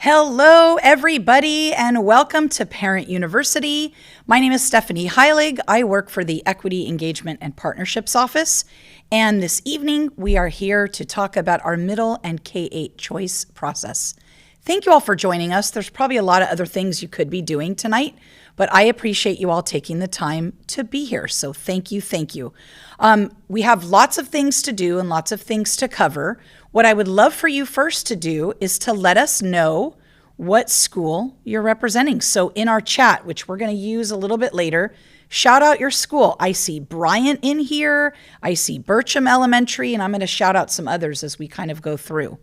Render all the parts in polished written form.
Hello, everybody, and welcome to Parent University. My name is Stephanie Heilig. I work for the Equity, Engagement, and Partnerships Office. And this evening, we are here to talk about our middle and K-8 choice process. Thank you all for joining us. There's probably a lot of other things you could be doing tonight, but I appreciate you all taking the time to be here. So thank you, thank you. We have lots of things to do and lots of things to cover. What I would love for you first to do is to let us know what school you're representing. So in our chat, which we're going to use a little bit later, shout out your school. I see Bryant in here. I see Bircham Elementary, and I'm going to shout out some others as we kind of go through.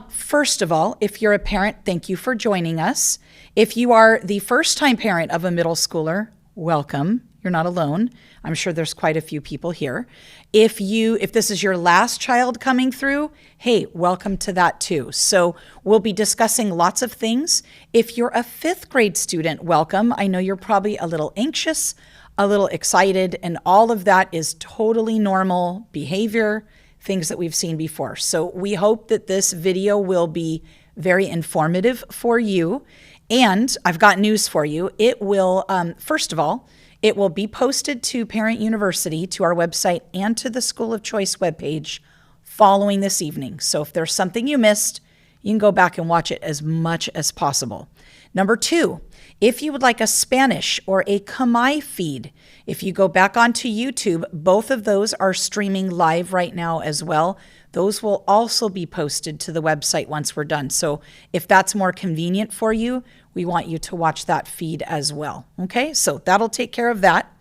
First of all, if you're a parent, thank you for joining us. If you are the first-time parent of a middle schooler, welcome. You're not alone. I'm sure there's quite a few people here. If this is your last child coming through, hey, welcome to that too. So we'll be discussing lots of things. If you're a fifth grade student, welcome. I know you're probably a little anxious, a little excited, and all of that is totally normal behavior, things that we've seen before. So we hope that this video will be very informative for you. And I've got news for you. It will, first of all, it will be posted to Parent University, to our website, and to the School of Choice webpage following this evening. So if there's something you missed, you can go back and watch it as much as possible. Number two, if you would like a Spanish or a Khmer feed, if you go back onto YouTube, both of those are streaming live right now as well. Those will also be posted to the website once we're done. So if that's more convenient for you, we want you to watch that feed as well. Okay, so that'll take care of that.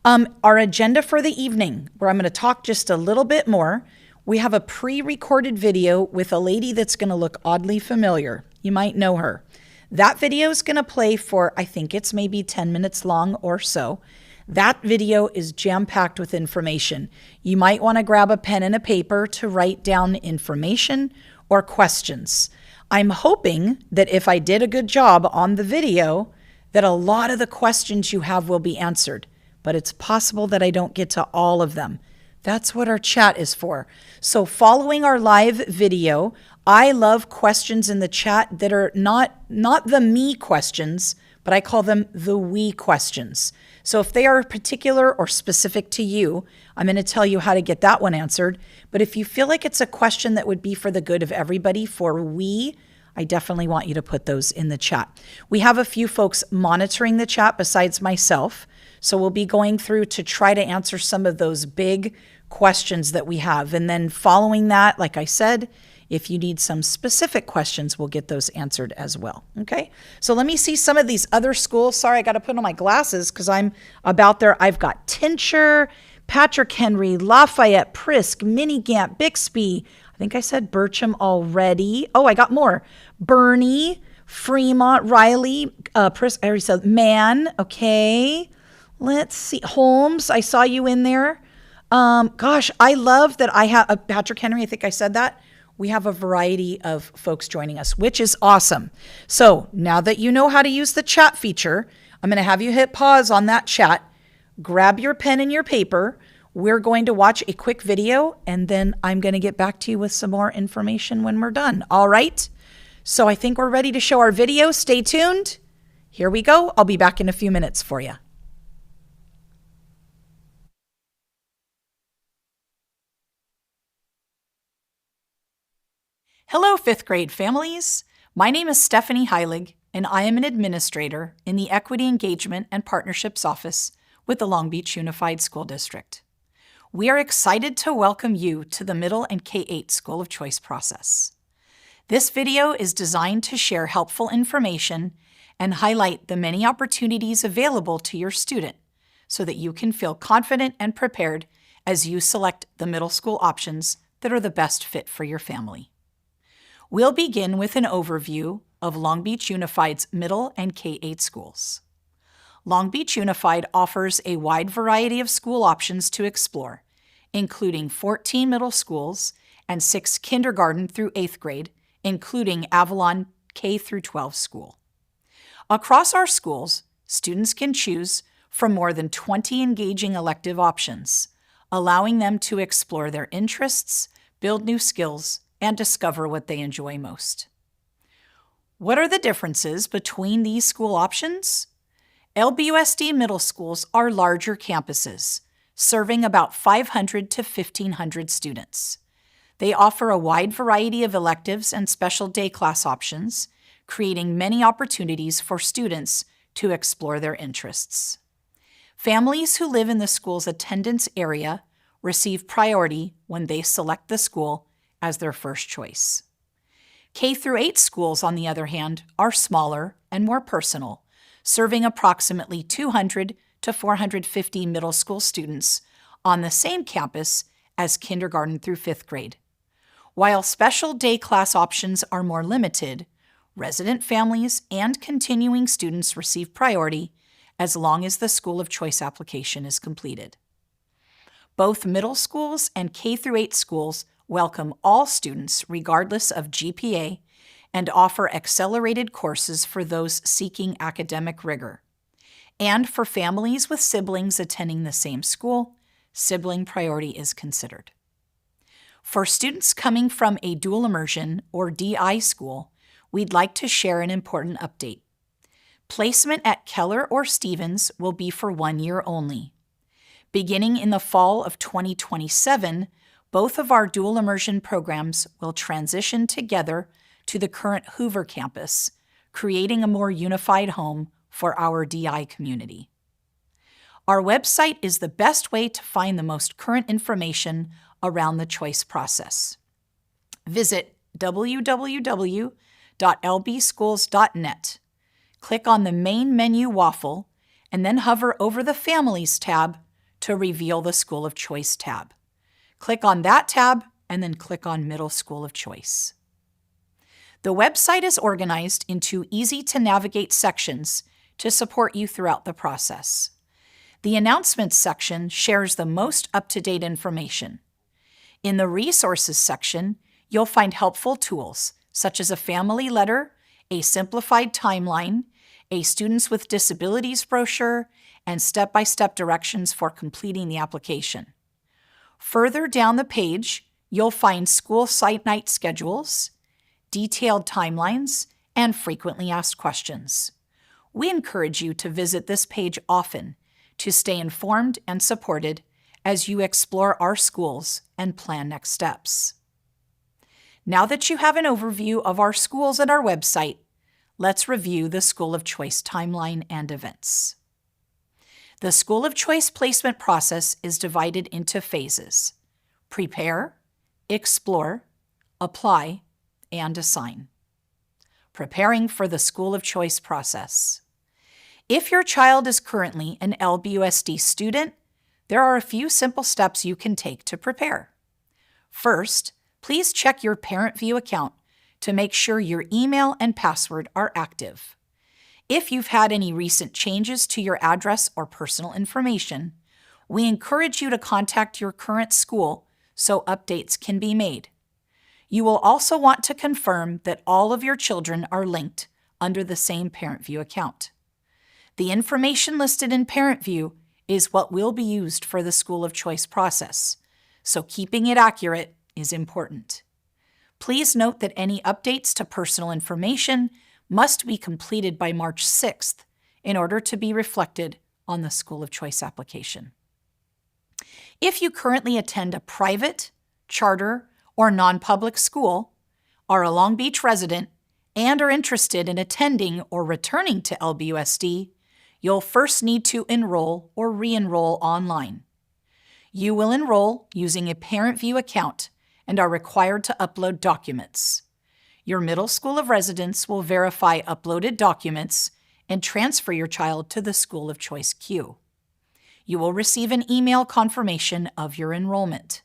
Our agenda for the evening, where I'm going to talk just a little bit more. We have a pre-recorded video with a lady that's going to look oddly familiar. You might know her. That video is going to play for, I think it's maybe 10 minutes long or so. That video is jam-packed with information. You might want to grab a pen and a paper to write down information or questions. I'm hoping that if I did a good job on the video, that a lot of the questions you have will be answered, but it's possible that I don't get to all of them. That's what our chat is for. So following our live video, I love questions in the chat that are not the me questions, but I call them the we questions. So if they are particular or specific to you, I'm going to tell you how to get that one answered. But if you feel like it's a question that would be for the good of everybody, for we, I definitely want you to put those in the chat. We have a few folks monitoring the chat besides myself. So we'll be going through to try to answer some of those big questions that we have. And then following that, like I said, if you need some specific questions, we'll get those answered as well. Okay, so let me see some of these other schools. Sorry, I got to put on my glasses because I'm about there. I've got Tincture, Patrick Henry, Lafayette, Prisk, Minigant, Bixby. I think I said Bircham already. Oh, I got more. Bernie, Fremont, Riley, Prisk, I already said Man. Okay, let's see. Holmes, I saw you in there. Gosh, I love that I have Patrick Henry. I think I said that. We have a variety of folks joining us, which is awesome. So now that you know how to use the chat feature, I'm going to have you hit pause on that chat, grab your pen and your paper. We're going to watch a quick video, and then I'm going to get back to you with some more information when we're done. All right. So I think we're ready to show our video. Stay tuned. Here we go. I'll be back in a few minutes for you. Hello, fifth grade families. My name is Stephanie Heilig, and I am an administrator in the Equity Engagement and Partnerships Office with the Long Beach Unified School District. We are excited to welcome you to the Middle and K-8 School of Choice process. This video is designed to share helpful information and highlight the many opportunities available to your student so that you can feel confident and prepared as you select the middle school options that are the best fit for your family. We'll begin with an overview of Long Beach Unified's middle and K-8 schools. Long Beach Unified offers a wide variety of school options to explore, including 14 middle schools and 6 kindergarten through 8th grade, including Avalon K through 12 school. Across our schools, students can choose from more than 20 engaging elective options, allowing them to explore their interests, build new skills, and discover what they enjoy most. What are the differences between these school options? LBUSD middle schools are larger campuses, serving about 500 to 1,500 students. They offer a wide variety of electives and special day class options, creating many opportunities for students to explore their interests. Families who live in the school's attendance area receive priority when they select the school as their first choice. K-8 schools, on the other hand, are smaller and more personal, serving approximately 200 to 450 middle school students on the same campus as kindergarten through 5th grade. While special day class options are more limited, resident families and continuing students receive priority as long as the school of choice application is completed. Both middle schools and K-8 schools welcome all students regardless of GPA and offer accelerated courses for those seeking academic rigor. And for families with siblings attending the same school, sibling priority is considered. For students coming from a dual immersion or DI school, we'd like to share an important update. Placement at Keller or Stevens will be for 1 year only. Beginning in the fall of 2027, both of our dual immersion programs will transition together to the current Hoover campus, creating a more unified home for our DI community. Our website is the best way to find the most current information around the choice process. Visit www.lbschools.net. Click on the main menu waffle and then hover over the Families tab to reveal the School of Choice tab. Click on that tab and then click on Middle School of Choice. The website is organized into easy-to-navigate sections to support you throughout the process. The Announcements section shares the most up-to-date information. In the Resources section, you'll find helpful tools such as a family letter, a simplified timeline, a Students with Disabilities brochure, and step-by-step directions for completing the application. Further down the page, you'll find school site night schedules, detailed timelines, and frequently asked questions. We encourage you to visit this page often to stay informed and supported as you explore our schools and plan next steps. Now that you have an overview of our schools and our website, let's review the School of Choice timeline and events. The School of Choice placement process is divided into phases: prepare, explore, apply, and assign. Preparing for the School of Choice process. If your child is currently an LBUSD student, there are a few simple steps you can take to prepare. First, please check your Parent View account to make sure your email and password are active. If you've had any recent changes to your address or personal information, we encourage you to contact your current school so updates can be made. You will also want to confirm that all of your children are linked under the same Parent View account. The information listed in Parent View is what will be used for the School of Choice process, so keeping it accurate is important. Please note that any updates to personal information must be completed by March 6th in order to be reflected on the School of Choice application. If you currently attend a private, charter, or non-public school, are a Long Beach resident, and are interested in attending or returning to LBUSD, you'll first need to enroll or re-enroll online. You will enroll using a Parent View account and are required to upload documents. Your middle school of residence will verify uploaded documents and transfer your child to the School of Choice queue. You will receive an email confirmation of your enrollment.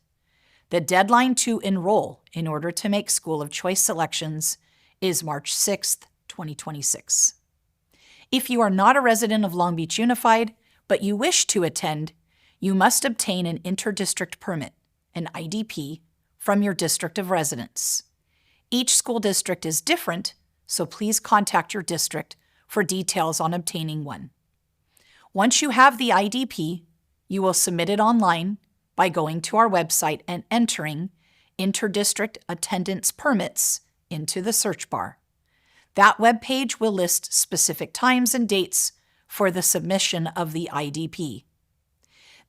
The deadline to enroll in order to make School of Choice selections is March 6th, 2026. If you are not a resident of Long Beach Unified, but you wish to attend, you must obtain an interdistrict permit, an IDP, from your district of residence. Each school district is different, so please contact your district for details on obtaining one. Once you have the IDP, you will submit it online by going to our website and entering Interdistrict Attendance Permits into the search bar. That webpage will list specific times and dates for the submission of the IDP.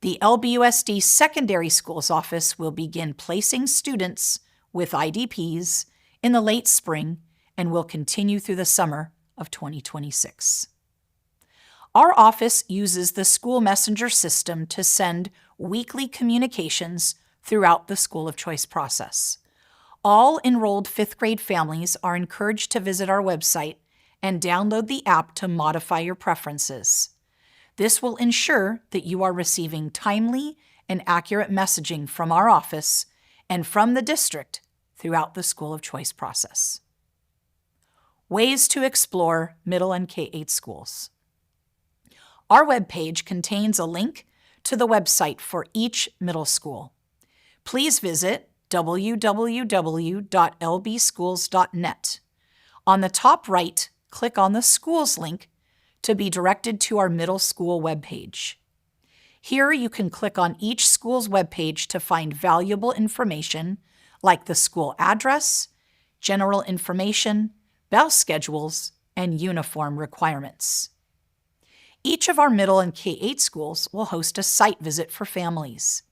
The LBUSD Secondary Schools Office will begin placing students with IDPs in the late spring and will continue through the summer of 2026. Our office uses the school messenger system to send weekly communications throughout the School of Choice process. All enrolled 5th grade families are encouraged to visit our website and download the app to modify your preferences. This will ensure that you are receiving timely and accurate messaging from our office and from the district throughout the School of Choice process. Ways to explore middle and K-8 schools. Our webpage contains a link to the website for each middle school. Please visit www.lbschools.net. On the top right, click on the Schools link to be directed to our middle school webpage. Here you can click on each school's webpage to find valuable information like the school address, general information, bell schedules, and uniform requirements. Each of our middle and K-8 schools will host a site visit for families.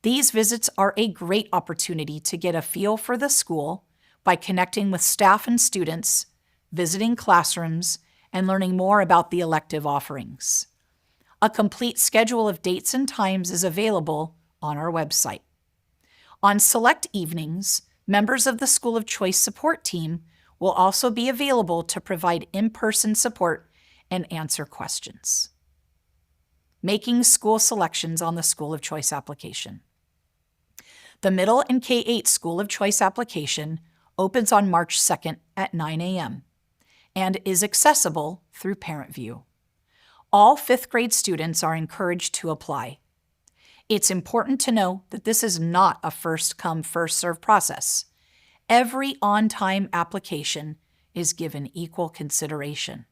These visits are a great opportunity to get a feel for the school by connecting with staff and students, visiting classrooms, and learning more about the elective offerings. A complete schedule of dates and times is available on our website. On select evenings, members of the School of Choice support team will also be available to provide in-person support and answer questions. Making school selections on the School of Choice application. The Middle and K-8 School of Choice application opens on March 2nd at 9 a.m. and is accessible through Parent View. All 5th grade students are encouraged to apply. It's important to know that this is not a first-come, first-served process. Every on-time application is given equal consideration.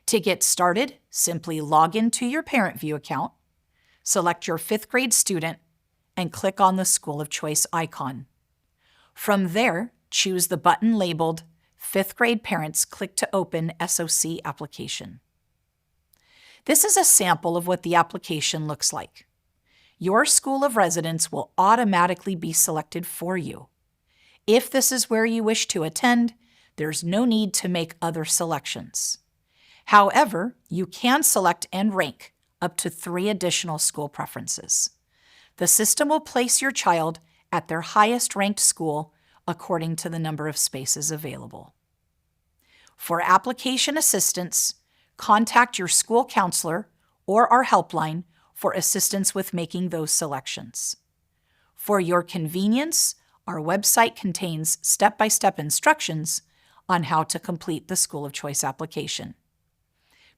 To get started, simply log into your Parent View account, select your 5th grade student, and click on the School of Choice icon. From there, choose the button labeled 5th grade Parents Click to Open SOC Application. This is a sample of what the application looks like. Your school of residence will automatically be selected for you. If this is where you wish to attend, there's no need to make other selections. However, you can select and rank up to 3 additional school preferences. The system will place your child at their highest ranked school according to the number of spaces available. For application assistance, contact your school counselor or our helpline for assistance with making those selections. For your convenience, our website contains step-by-step instructions on how to complete the School of Choice application.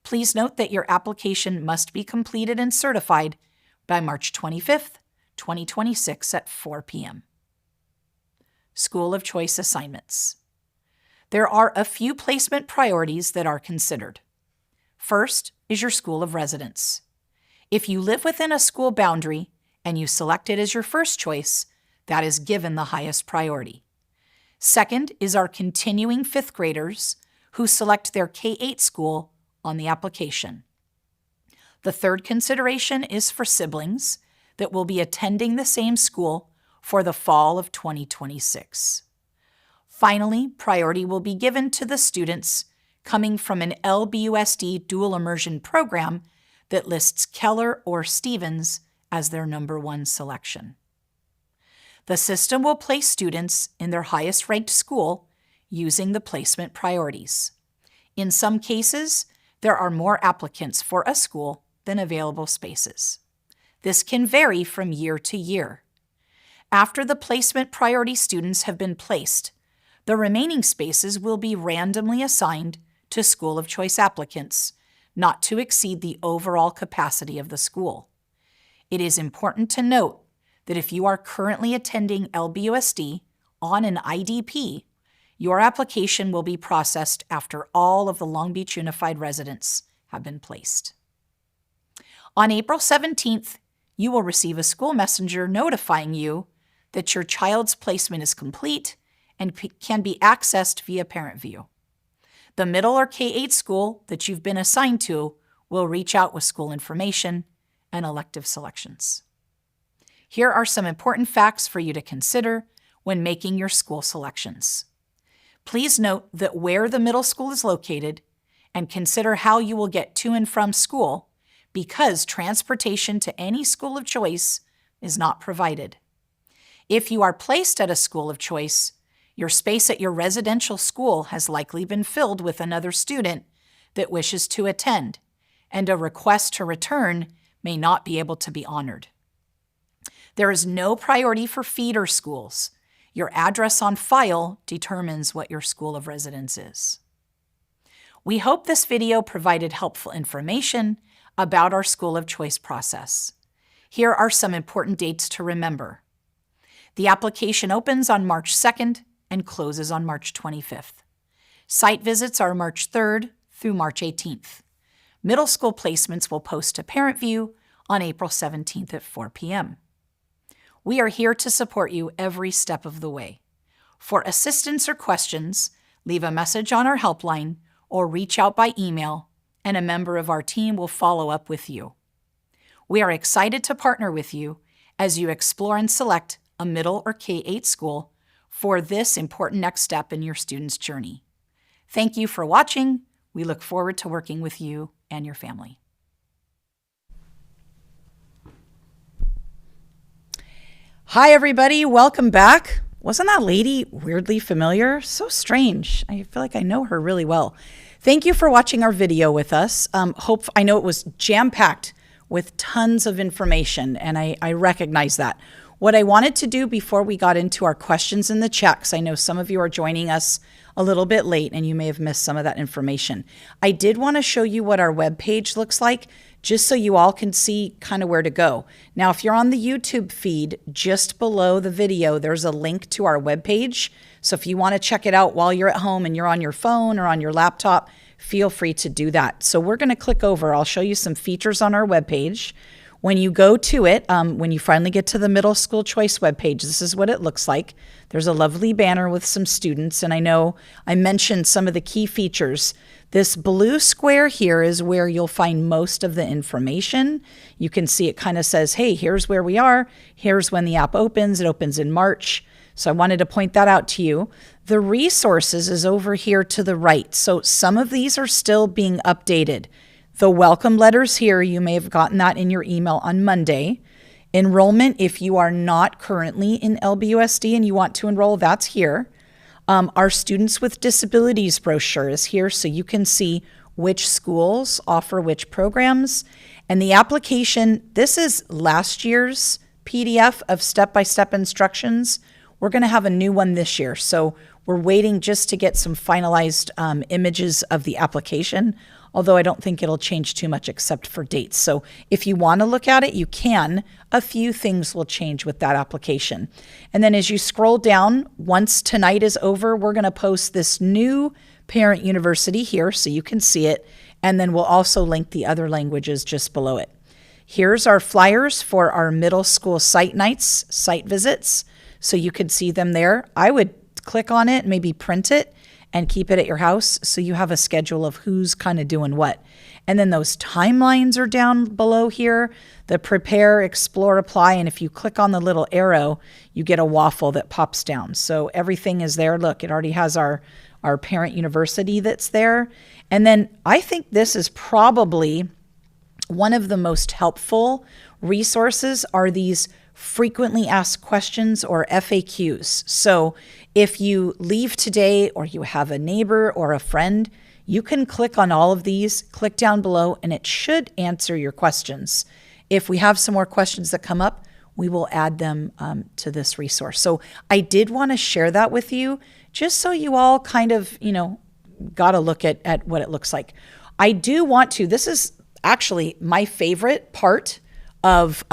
Please note that your application must be completed and certified by March 25th, 2026 at 4 p.m. School of Choice assignments. There are a few placement priorities that are considered. First is your school of residence. If you live within a school boundary and you select it as your first choice, that is given the highest priority. Second is our continuing 5th graders who select their K-8 school on the application. The third consideration is for siblings that will be attending the same school for the fall of 2026. Finally, priority will be given to the students coming from an LBUSD dual immersion program that lists Keller or Stevens as their number 1 selection. The system will place students in their highest ranked school using the placement priorities. In some cases, there are more applicants for a school than available spaces. This can vary from year to year. After the placement priority students have been placed, the remaining spaces will be randomly assigned to School of Choice applicants, not to exceed the overall capacity of the school. It is important to note that if you are currently attending LBUSD on an IDP, your application will be processed after all of the Long Beach Unified residents have been placed. On April 17th, you will receive a school messenger notifying you that your child's placement is complete and can be accessed via Parent View. The middle or K-8 school that you've been assigned to will reach out with school information and elective selections. Here are some important facts for you to consider when making your school selections. Please note that where the middle school is located and consider how you will get to and from school, because transportation to any school of choice is not provided. If you are placed at a school of choice, your space at your residential school has likely been filled with another student that wishes to attend, and a request to return may not be able to be honored. There is no priority for feeder schools. Your address on file determines what your school of residence is. We hope this video provided helpful information about our school of choice process. Here are some important dates to remember. The application opens on March 2nd and closes on March 25th. Site visits are March 3rd through March 18th. Middle school placements will post to Parent View on April 17th at 4 p.m. We are here to support you every step of the way. For assistance or questions, leave a message on our helpline or reach out by email, and a member of our team will follow up with you. We are excited to partner with you as you explore and select a middle or K-8 school for this important next step in your student's journey. Thank you for watching. We look forward to working with you and your family. Hi, everybody. Welcome back. Wasn't that lady weirdly familiar? So strange. I feel like I know her really well. Thank you for watching our video with us. I know it was jam-packed with tons of information, and I recognize that. What I wanted to do before we got into our questions in the chat, because I know some of you are joining us a little bit late and you may have missed some of that information. I did want to show you what our web page looks like, just so you all can see kind of where to go. Now, if you're on the YouTube feed, just below the video, there's a link to our web page. So if you want to check it out while you're at home and you're on your phone or on your laptop, feel free to do that. So we're going to click over. I'll show you some features on our web page. When you go to it, when you finally get to the middle school choice webpage, this is what it looks like. There's a lovely banner with some students, and I know I mentioned some of the key features. This blue square here is where you'll find most of the information. You can see it kind of says, hey, here's where we are. Here's when the app opens. It opens in March. So I wanted to point that out to you. The resources is over here to the right. So some of these are still being updated. The welcome letters here, you may have gotten that in your email on Monday. Enrollment, if you are not currently in LBUSD and you want to enroll, that's here. Our Students with Disabilities brochure is here, so you can see which schools offer which programs. And the application, this is last year's PDF of step-by-step instructions. We're going to have a new one this year, so we're waiting just to get some finalized images of the application, although I don't think it'll change too much except for dates. So if you want to look at it, you can. A few things will change with that application. And then as you scroll down, once tonight is over, we're going to post this new Parent University here so you can see it, and then we'll also link the other languages just below it. Here's our flyers for our middle school site nights, site visits, so you could see them there. I would click on it, maybe print it, and keep it at your house so you have a schedule of who's kind of doing what. And then those timelines are down below here, the prepare, explore, apply, and if you click on the little arrow, you get a waffle that pops down. So everything is there. Look, it already has our Parent University that's there. And then I think this is probably one of the most helpful resources are these frequently asked questions, or FAQs. So if you leave today or you have a neighbor or a friend, you can click on all of these, click down below, and it should answer your questions. If we have some more questions that come up, we will add them to this resource. So I did want to share that with you just so you all kind of, got to look at what it looks like. I do want to, this is actually my favorite part of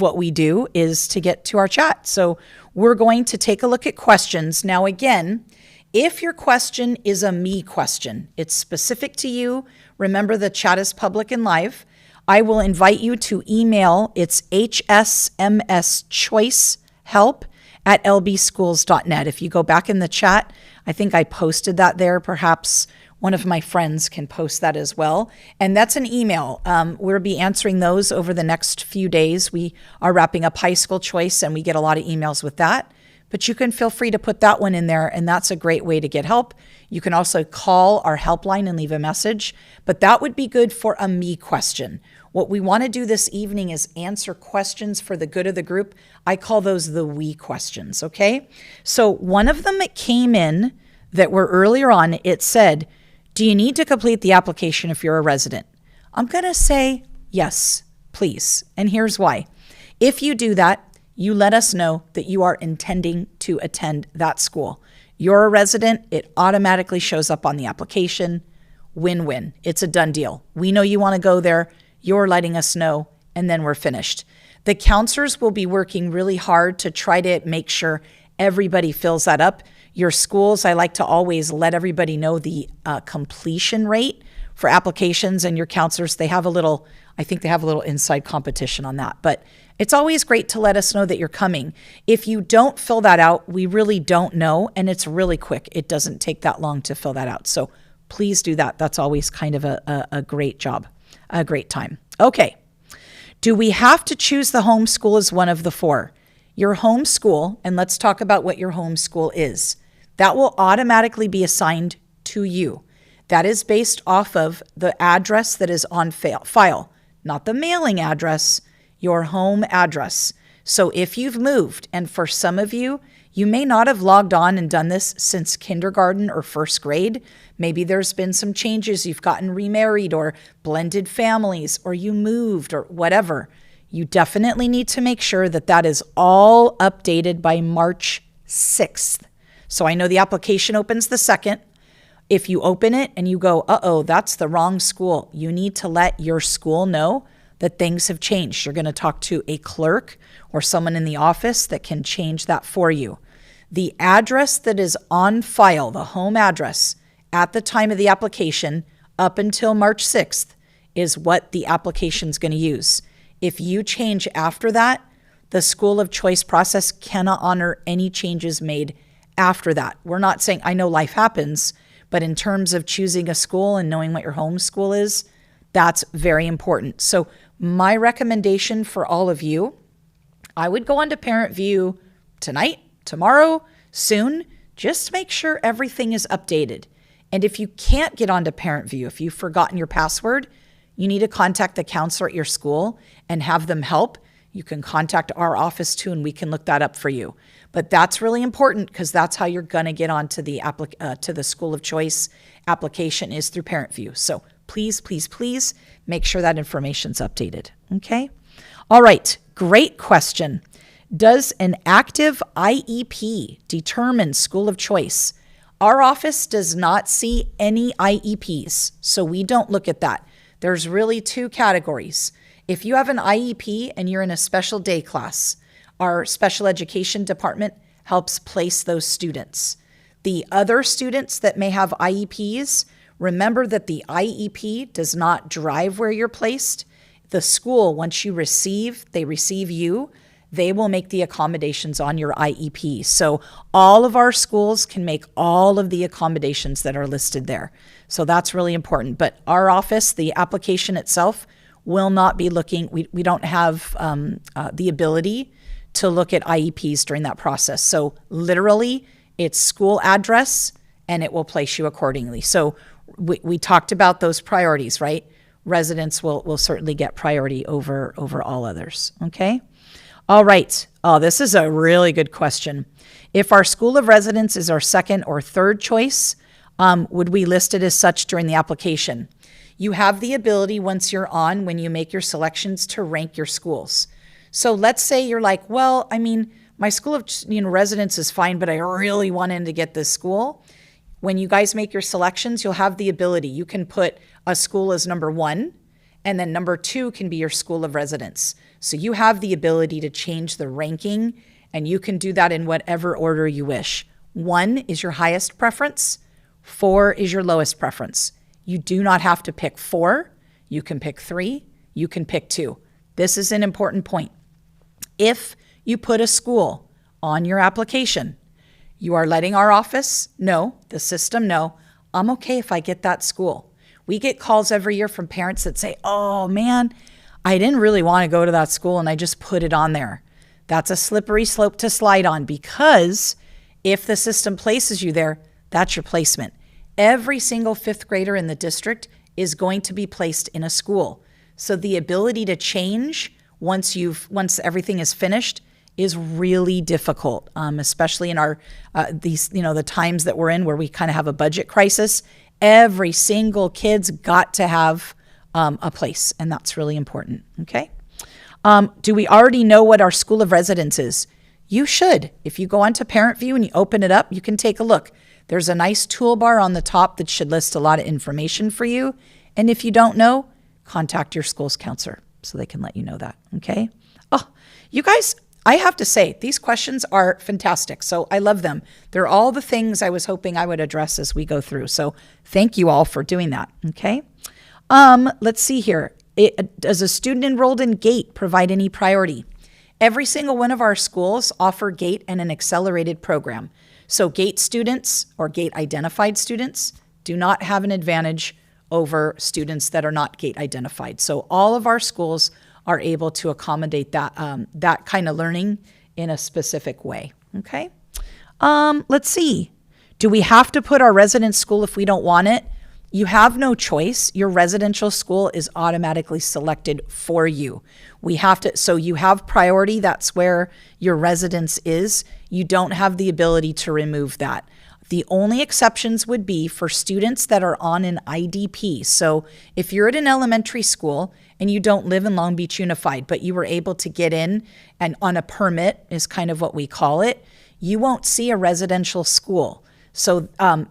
what we do is to get to our chat. So we're going to take a look at questions. Now, again, if your question is a me question, it's specific to you. Remember, the chat is public and live. I will invite you to email. It's hsmschoicehelp@lbschools.net. If you go back in the chat, I think I posted that there perhaps one of my friends can post that as well. And that's an email. We'll be answering those over the next few days. We are wrapping up high school choice and we get a lot of emails with that. But you can feel free to put that one in there, and that's a great way to get help. You can also call our helpline and leave a message, but that would be good for a me question. What we want to do this evening is answer questions for the good of the group. I call those the we questions, okay? So one of them that came in that were earlier on, it said, do you need to complete the application if you're a resident? I'm going to say yes, please. And here's why. If you do that, you let us know that you are intending to attend that school. You're a resident, it automatically shows up on the application. Win-win. It's a done deal. We know you want to go there, you're letting us know, and then we're finished. The counselors will be working really hard to try to make sure everybody fills that up. Your schools, I like to always let everybody know the completion rate for applications, and your counselors, I think they have a little inside competition on that. But it's always great to let us know that you're coming. If you don't fill that out, we really don't know, and it's really quick. It doesn't take that long to fill that out. So please do that. That's always kind of a great job, a great time. Okay. Do we have to choose the home school as one of the four? Your home school, and let's talk about what your home school is. That will automatically be assigned to you. That is based off of the address that is on file, not the mailing address, your home address. So if you've moved, and for some of you, you may not have logged on and done this since kindergarten or first grade. Maybe there's been some changes. You've gotten remarried or blended families, or you moved or whatever. You definitely need to make sure that that is all updated by March 6th. So I know the application opens the 2nd. If you open it and you go, uh-oh, that's the wrong school, you need to let your school know that things have changed. You're going to talk to a clerk or someone in the office that can change that for you. The address that is on file, the home address at the time of the application up until March 6th is what the application's going to use. If you change after that, the school of choice process cannot honor any changes made after that. We're not saying, I know life happens, but in terms of choosing a school and knowing what your home school is, that's very important. So my recommendation for all of you, I would go onto Parent View tonight, tomorrow, soon. Just make sure everything is updated. And if you can't get onto Parent View, if you've forgotten your password, you need to contact the counselor at your school and have them help. You can contact our office too, and we can look that up for you. But that's really important because that's how you're going to get onto the to the school of choice application is through Parent View. So please, please, please make sure that information's updated. Okay. All right. Great question. Does an active IEP determine school of choice? Our office does not see any IEPs, so we don't look at that. There's really two categories. If you have an IEP and you're in a special day class, our special education department helps place those students. The other students that may have IEPs, remember that the IEP does not drive where you're placed. The school, once they receive you, they will make the accommodations on your IEP. So all of our schools can make all of the accommodations that are listed there. So that's really important. But our office, the application itself, will not be looking, we don't have the ability to look at IEPs during that process. So literally, it's school address, and it will place you accordingly. So we talked about those priorities, right? Residents will certainly get priority over all others, okay? All right. Oh, this is a really good question. If our school of residence is our second or third choice, would we list it as such during the application? You have the ability once you're on, when you make your selections, to rank your schools. So let's say you're like, well, I mean, my school of residence is fine, but I really wanted to get this school. When you guys make your selections, you'll have the ability. You can put a school as number 1, and then number 2 can be your school of residence. So you have the ability to change the ranking, and you can do that in whatever order you wish. 1 is your highest preference. 4 is your lowest preference. You do not have to pick 4. You can pick 3. You can pick 2. This is an important point. If you put a school on your application, you are letting our office know, the system know, I'm okay if I get that school. We get calls every year from parents that say, oh man, I didn't really want to go to that school and I just put it on there. That's a slippery slope to slide on, because if the system places you there, that's your placement. Every single fifth grader in the district is going to be placed in a school. So the ability to change once everything is finished is really difficult, especially in our the times that we're in where we kind of have a budget crisis. Every single kid's got to have a place, and that's really important. Okay. Do we already know what our school of residence is? You should. If you go onto Parent View and you open it up, you can take a look. There's a nice toolbar on the top that should list a lot of information for you. And if you don't know, contact your school's counselor so they can let you know that. Okay. Oh, you guys, I have to say, these questions are fantastic. So I love them. They're all the things I was hoping I would address as we go through. So thank you all for doing that. Okay. Let's see here. Does a student enrolled in GATE provide any priority? Every single one of our schools offer GATE and an accelerated program. So GATE students or GATE identified students do not have an advantage over students that are not GATE identified. So all of our schools are able to accommodate that kind of learning in a specific way. Okay. Let's see. Do we have to put our residence school if we don't want it? You have no choice. Your residential school is automatically selected for you. So you have priority. That's where your residence is. You don't have the ability to remove that. The only exceptions would be for students that are on an IDP. So if you're at an elementary school and you don't live in Long Beach Unified, but you were able to get in and on a permit is kind of what we call it, you won't see a residential school. So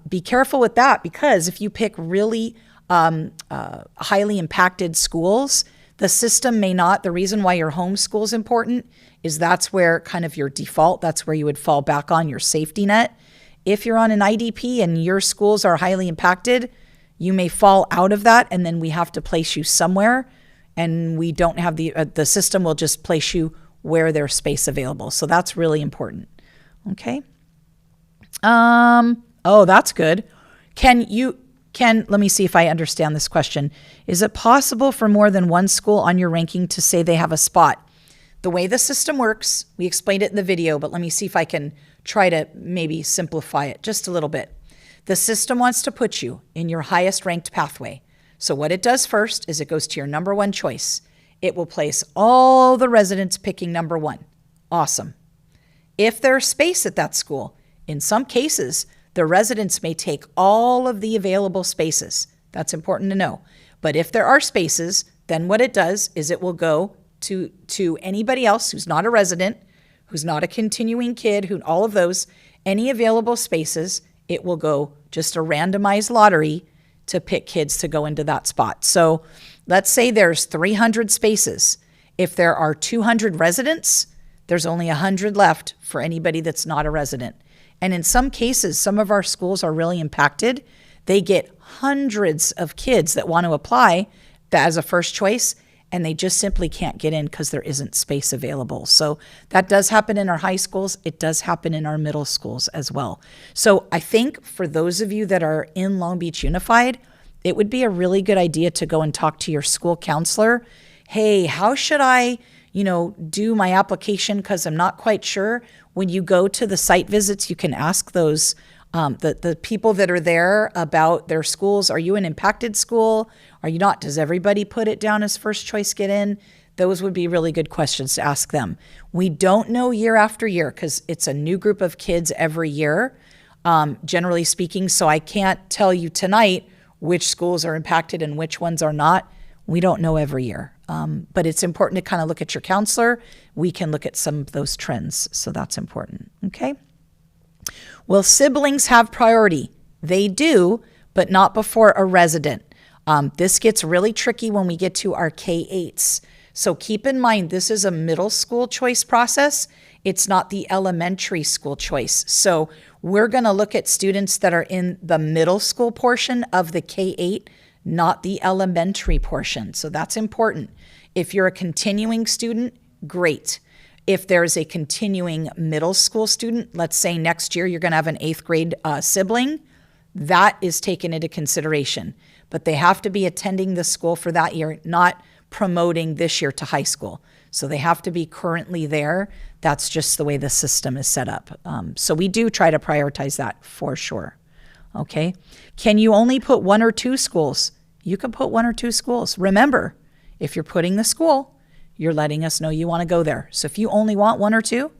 be careful with that, because if you pick really highly impacted schools, the system may not. The reason why your home school is important is that's where kind of your default, that's where you would fall back on your safety net. If you're on an IDP and your schools are highly impacted, you may fall out of that, and then we have to place you somewhere, and we don't have the system will just place you where there's space available. So that's really important. Okay. Oh, that's good. Let me see if I understand this question. Is it possible for more than one school on your ranking to say they have a spot? The way the system works, we explained it in the video, but let me see if I can try to maybe simplify it just a little bit. The system wants to put you in your highest ranked pathway. So what it does first is it goes to your number one choice. It will place all the residents picking number one. Awesome. If there's space at that school, in some cases, the residents may take all of the available spaces. That's important to know. But if there are spaces, then what it does is it will go to anybody else who's not a resident, who's not a continuing kid, all of those, any available spaces, it will go just a randomized lottery to pick kids to go into that spot. So let's say there's 300 spaces. If there are 200 residents, there's only 100 left for anybody that's not a resident. And in some cases, some of our schools are really impacted. They get hundreds of kids that want to apply as a first choice, and they just simply can't get in because there isn't space available. So that does happen in our high schools. It does happen in our middle schools as well. So I think for those of you that are in Long Beach Unified, it would be a really good idea to go and talk to your school counselor. Hey, how should I, do my application because I'm not quite sure? When you go to the site visits, you can ask those the people that are there about their schools. Are you an impacted school? Are you not? Does everybody put it down as first choice get in? Those would be really good questions to ask them. We don't know year after year because it's a new group of kids every year, generally speaking. So I can't tell you tonight which schools are impacted and which ones are not. We don't know every year. But it's important to kind of look at your counselor. We can look at some of those trends. So that's important. Okay. Will siblings have priority? They do, but not before a resident. This gets really tricky when we get to our K-8s. So keep in mind, this is a middle school choice process. It's not the elementary school choice. So we're going to look at students that are in the middle school portion of the K-8, not the elementary portion. So that's important. If you're a continuing student, great. If there's a continuing middle school student, let's say next year you're going to have an 8th grade sibling, that is taken into consideration. But they have to be attending the school for that year, not promoting this year to high school. So they have to be currently there. That's just the way the system is set up. So we do try to prioritize that for sure. Okay. Can you only put 1 or 2 schools? You can put 1 or 2 schools. Remember, if you're putting the school, you're letting us know you want to go there. So if you only want 1 or 2,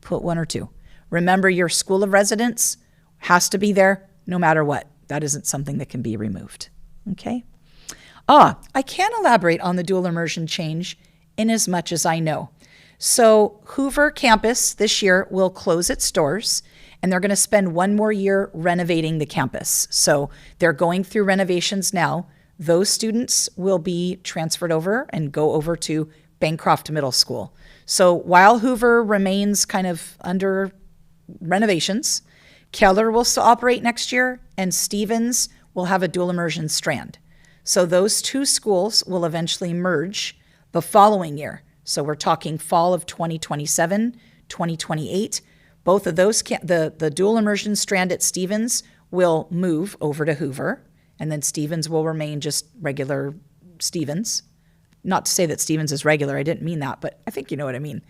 put 1 or 2. Remember, your school of residence has to be there no matter what. That isn't something that can be removed. Okay. I can elaborate on the dual immersion change in as much as I know. So Hoover campus this year will close its doors, and they're going to spend 1 more year renovating the campus. So they're going through renovations now. Those students will be transferred over and go over to Bancroft Middle School. So while Hoover remains kind of under renovations, Keller will still operate next year, and Stevens will have a dual immersion strand. So those 2 schools will eventually merge the following year. So we're talking fall of 2027, 2028. Both of those, the dual immersion strand at Stevens will move over to Hoover, and then Stevens will remain just regular Stevens. Not to say that Stevens is regular, I didn't mean that, but I think you know what I mean.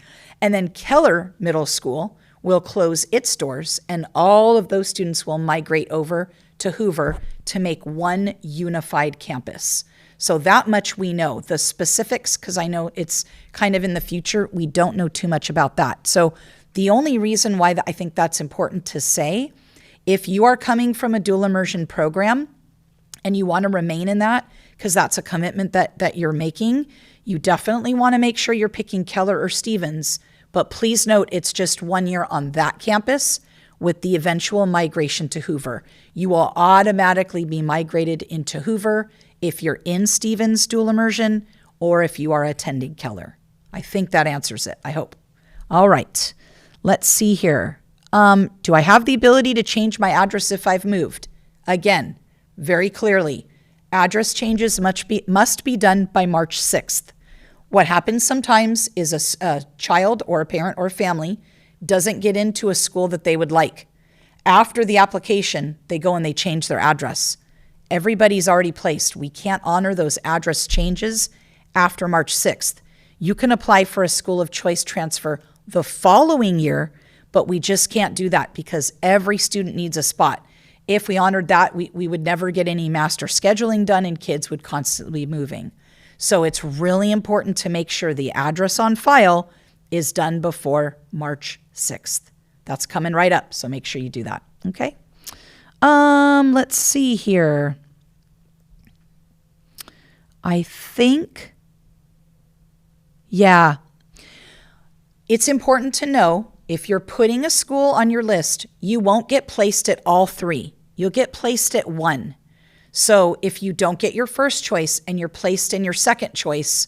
And then Keller Middle School will close its doors, and all of those students will migrate over to Hoover to make one unified campus. So that much we know. The specifics, because I know it's kind of in the future, we don't know too much about that. So the only reason why I think that's important to say, if you are coming from a dual immersion program and you want to remain in that, because that's a commitment that you're making, you definitely want to make sure you're picking Keller or Stevens. But please note, it's just 1 year on that campus with the eventual migration to Hoover. You will automatically be migrated into Hoover if you're in Stevens dual immersion or if you are attending Keller. I think that answers it, I hope. All right, let's see here. Do I have the ability to change my address if I've moved? Again, very clearly, address changes must be done by March 6th. What happens sometimes is a child or a parent or a family doesn't get into a school that they would like. After the application, they go and they change their address. Everybody's already placed. We can't honor those address changes after March 6th. You can apply for a school of choice transfer the following year, but we just can't do that because every student needs a spot. If we honored that, we would never get any master scheduling done and kids would constantly be moving. So it's really important to make sure the address on file is done before March 6th. That's coming right up, so make sure you do that, okay? Let's see here. I think, yeah. It's important to know if you're putting a school on your list, you won't get placed at all 3. You'll get placed at 1. So if you don't get your first choice and you're placed in your second choice,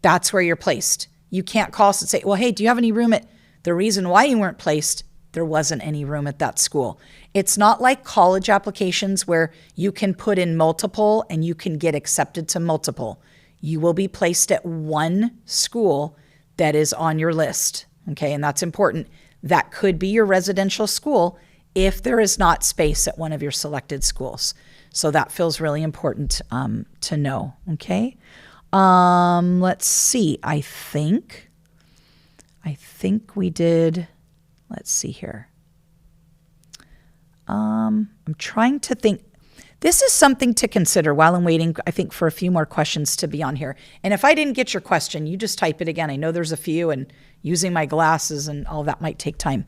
that's where you're placed. You can't call us and say, well, hey, do you have any room at the reason why you weren't placed? There wasn't any room at that school. It's not like college applications where you can put in multiple and you can get accepted to multiple. You will be placed at 1 school that is on your list. Okay, and that's important. That could be your residential school if there is not space at one of your selected schools. So that feels really important to know, okay? Let's see, I think we did, let's see here. I'm trying to think. This is something to consider while I'm waiting, I think, for a few more questions to be on here. And if I didn't get your question, you just type it again. I know there's a few, and using my glasses and all that might take time.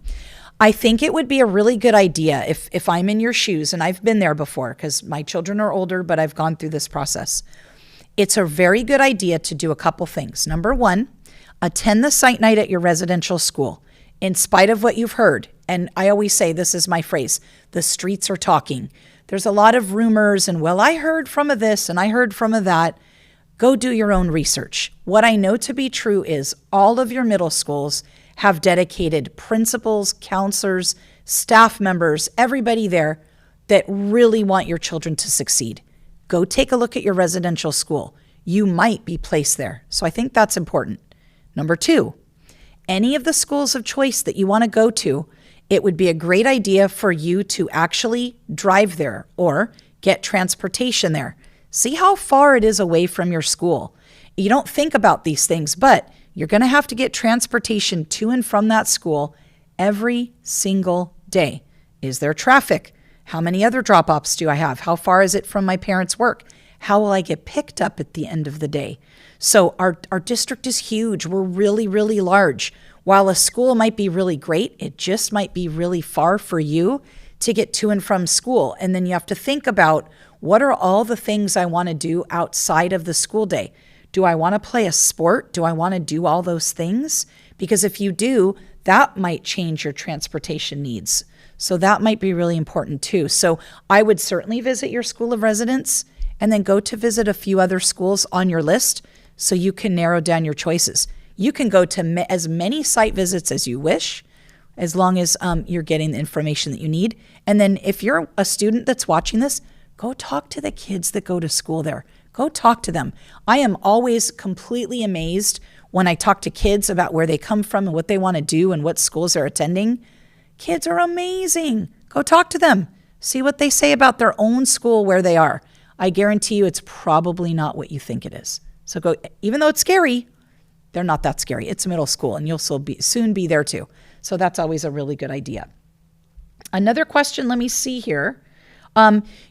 I think it would be a really good idea if I'm in your shoes, and I've been there before because my children are older, but I've gone through this process. It's a very good idea to do a couple things. Number 1, attend the site night at your residential school. In spite of what you've heard, and I always say, this is my phrase, the streets are talking. There's a lot of rumors and, well, I heard from a this and I heard from a that. Go do your own research. What I know to be true is all of your middle schools have dedicated principals, counselors, staff members, everybody there that really want your children to succeed. Go take a look at your residential school. You might be placed there. So I think that's important. Number 2, any of the schools of choice that you want to go to, it would be a great idea for you to actually drive there or get transportation there. See how far it is away from your school. You don't think about these things, but you're going to have to get transportation to and from that school every single day. Is there traffic? How many other drop-offs do I have? How far is it from my parents' work? How will I get picked up at the end of the day? So our district is huge. We're really, really large. While a school might be really great, it just might be really far for you to get to and from school. And then you have to think about, what are all the things I want to do outside of the school day? Do I want to play a sport? Do I want to do all those things? Because if you do, that might change your transportation needs. So that might be really important too. So I would certainly visit your school of residence and then go to visit a few other schools on your list so you can narrow down your choices. You can go to as many site visits as you wish, as long as you're getting the information that you need. And then if you're a student that's watching this, go talk to the kids that go to school there. Go talk to them. I am always completely amazed when I talk to kids about where they come from and what they want to do and what schools they're attending. Kids are amazing. Go talk to them. See what they say about their own school where they are. I guarantee you it's probably not what you think it is. So go, even though it's scary, they're not that scary. It's middle school and you'll soon be there too. So that's always a really good idea. Another question, let me see here.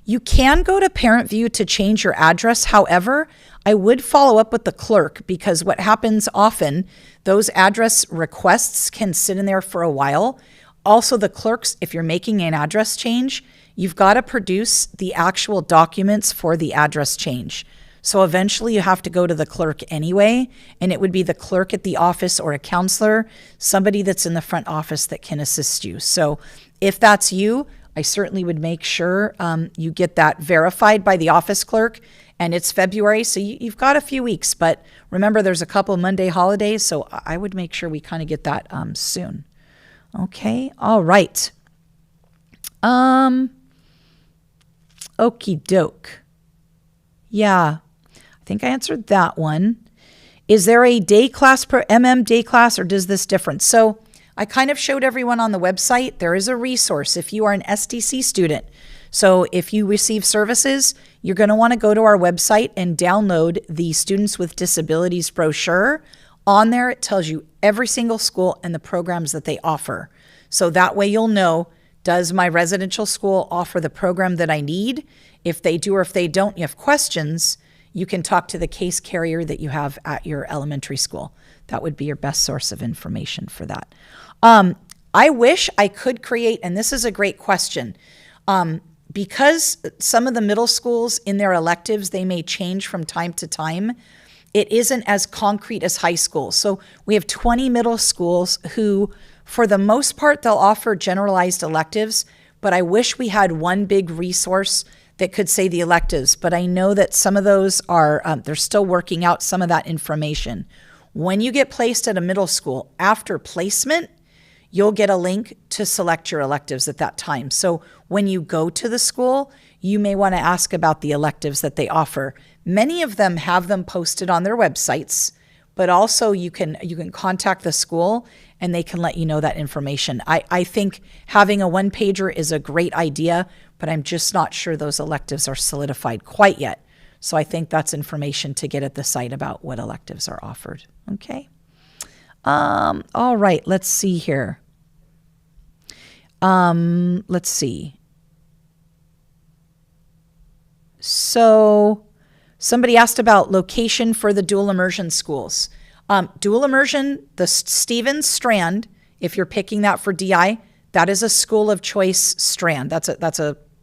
You can go to Parent View to change your address. However, I would follow up with the clerk, because what happens often, those address requests can sit in there for a while. Also, the clerks, if you're making an address change, you've got to produce the actual documents for the address change. So eventually you have to go to the clerk anyway, and it would be the clerk at the office or a counselor, somebody that's in the front office that can assist you. So if that's you, I certainly would make sure you get that verified by the office clerk. And it's February, so you've got a few weeks. But remember, there's a couple Monday holidays, so I would make sure we kind of get that soon. Okay, all right. Okie doke. Yeah, I think I answered that one. Is there a day class per day class, or does this different? So I kind of showed everyone on the website. There is a resource if you are an SDC student. So if you receive services, you're going to want to go to our website and download the Students with Disabilities brochure. On there, it tells you every single school and the programs that they offer. So that way you'll know, does my residential school offer the program that I need? If they do or if they don't, you have questions, you can talk to the case carrier that you have at your elementary school. That would be your best source of information for that. I wish I could create, and this is a great question, because some of the middle schools in their electives, they may change from time to time. It isn't as concrete as high school. So we have 20 middle schools who, for the most part, they'll offer generalized electives, but I wish we had one big resource that could say the electives. But I know that some of those are, they're still working out some of that information. When you get placed at a middle school, after placement, you'll get a link to select your electives at that time. So when you go to the school, you may want to ask about the electives that they offer. Many of them have them posted on their websites, but also you can contact the school and they can let you know that information. I think having a one-pager is a great idea, but I'm just not sure those electives are solidified quite yet. So I think that's information to get at the site about what electives are offered. Okay. All right, let's see here. Let's see. So somebody asked about location for the dual immersion schools. Dual immersion, the Stevens strand, if you're picking that for DI, that is a school of choice strand.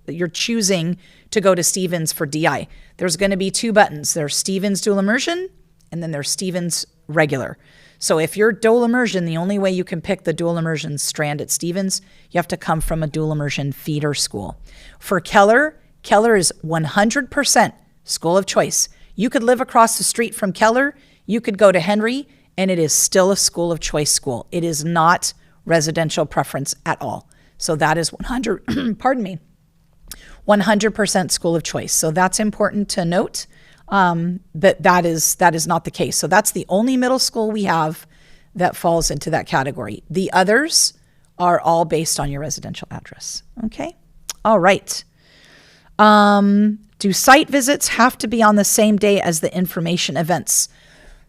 You're choosing to go to Stevens for DI. There's going to be two buttons. There's Stevens dual immersion, and then there's Stevens regular. So if you're dual immersion, the only way you can pick the dual immersion strand at Stevens, you have to come from a dual immersion feeder school. For Keller is 100% school of choice. You could live across the street from Keller, you could go to Henry, and it is still a school of choice school. It is not residential preference at all. So that is 100% school of choice. So that's important to note. That is not the case. So that's the only middle school we have that falls into that category. The others are all based on your residential address. Okay. All right. Do site visits have to be on the same day as the information events?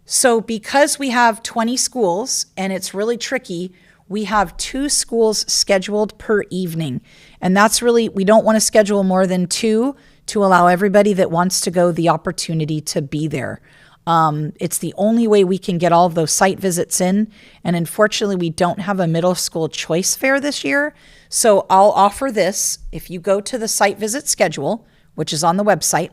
So because we have 20 schools and it's really tricky, we have 2 schools scheduled per evening. And that's really, we don't want to schedule more than 2 to allow everybody that wants to go the opportunity to be there. It's the only way we can get all of those site visits in. And unfortunately, we don't have a middle school choice fair this year. So I'll offer this. If you go to the site visit schedule, which is on the website,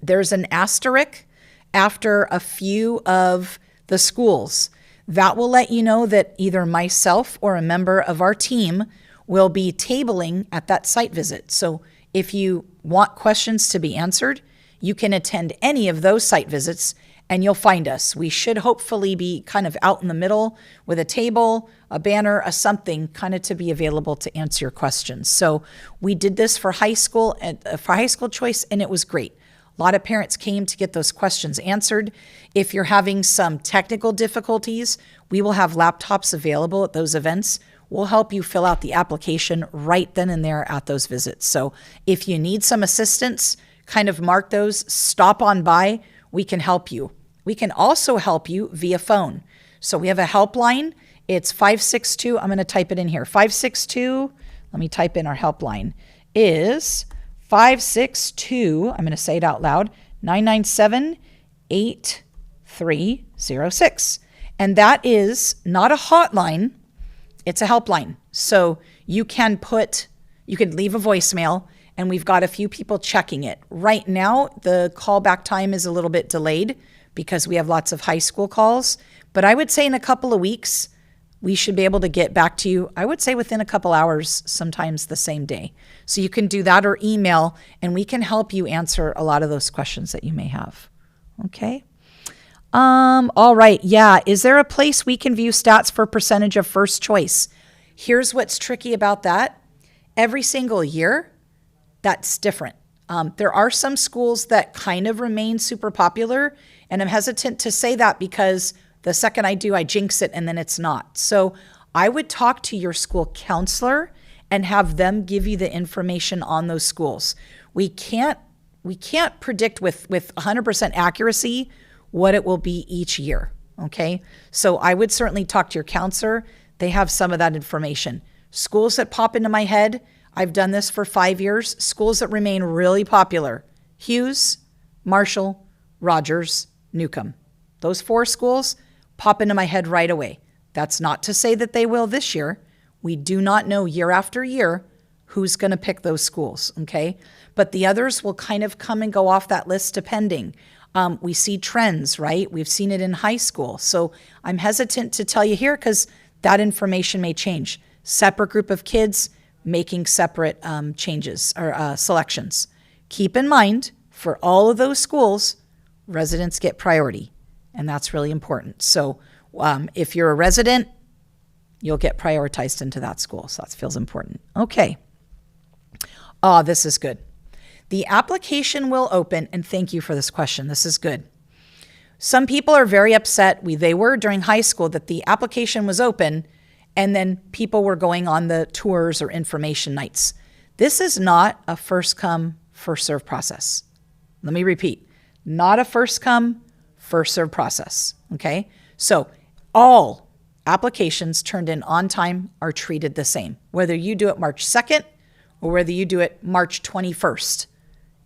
there's an asterisk after a few of the schools. That will let you know that either myself or a member of our team will be tabling at that site visit. So if you want questions to be answered, you can attend any of those site visits and you'll find us. We should hopefully be kind of out in the middle with a table, a banner, a something kind of to be available to answer your questions. So we did this for high school choice, and it was great. A lot of parents came to get those questions answered. If you're having some technical difficulties, we will have laptops available at those events. We'll help you fill out the application right then and there at those visits. So if you need some assistance, kind of mark those, stop on by, we can help you. We can also help you via phone. So we have a helpline. It's 562, I'm going to type it in here. 562, let me type in our helpline, is 562, I'm going to say it out loud, 997-8306. And that is not a hotline, it's a helpline. So you can leave a voicemail, and we've got a few people checking it. Right now, the callback time is a little bit delayed because we have lots of high school calls. But I would say in a couple of weeks, we should be able to get back to you, I would say within a couple hours, sometimes the same day. So you can do that or email, and we can help you answer a lot of those questions that you may have. Okay. All right. Yeah. Is there a place we can view stats for percentage of first choice? Here's what's tricky about that. Every single year, that's different. There are some schools that kind of remain super popular, and I'm hesitant to say that because the second I do, I jinx it, and then it's not. So I would talk to your school counselor and have them give you the information on those schools. We can't predict with 100% accuracy what it will be each year, okay? So I would certainly talk to your counselor. They have some of that information. Schools that pop into my head, I've done this for 5 years, schools that remain really popular: Hughes, Marshall, Rogers, Newcomb. Those 4 schools pop into my head right away. That's not to say that they will this year. We do not know year after year who's going to pick those schools, okay? But the others will kind of come and go off that list depending. We see trends, right? We've seen it in high school. So I'm hesitant to tell you here because that information may change. Separate group of kids making separate changes or selections. Keep in mind, for all of those schools, residents get priority, and that's really important. So if you're a resident, you'll get prioritized into that school. So that feels important. Okay. Oh, this is good. The application will open, and thank you for this question. This is good. Some people are very upset. They were during high school that the application was open and then people were going on the tours or information nights. This is not a first come, first serve process. Let me repeat, not a first come, first serve process, okay? So all applications turned in on time are treated the same. Whether you do it March 2nd or whether you do it March 21st,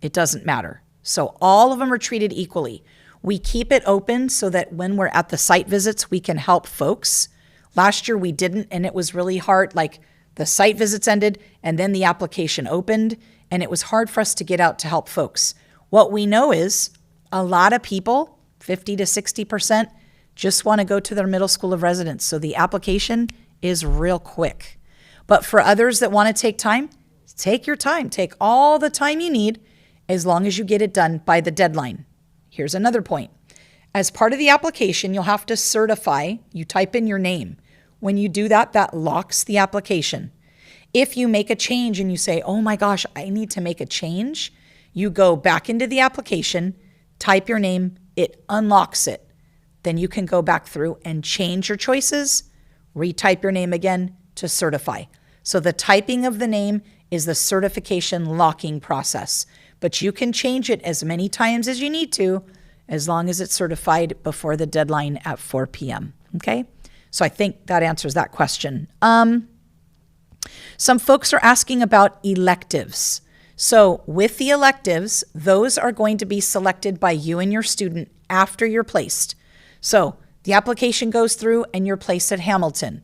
it doesn't matter. So all of them are treated equally. We keep it open so that when we're at the site visits, we can help folks. Last year we didn't, and it was really hard. Like the site visits ended and then the application opened, and it was hard for us to get out to help folks. What we know is a lot of people, 50 to 60%, just want to go to their middle school of residence. So the application is real quick. But for others that want to take time, take your time. Take all the time you need as long as you get it done by the deadline. Here's another point. As part of the application, you'll have to certify, you type in your name. When you do that, that locks the application. If you make a change and you say, oh my gosh, I need to make a change, you go back into the application, type your name, it unlocks it. Then you can go back through and change your choices, retype your name again to certify. So the typing of the name is the certification locking process, but you can change it as many times as you need to, as long as it's certified before the deadline at 4 p.m. Okay? So I think that answers that question. Some folks are asking about electives. So with the electives, those are going to be selected by you and your student after you're placed. So the application goes through and you're placed at Hamilton.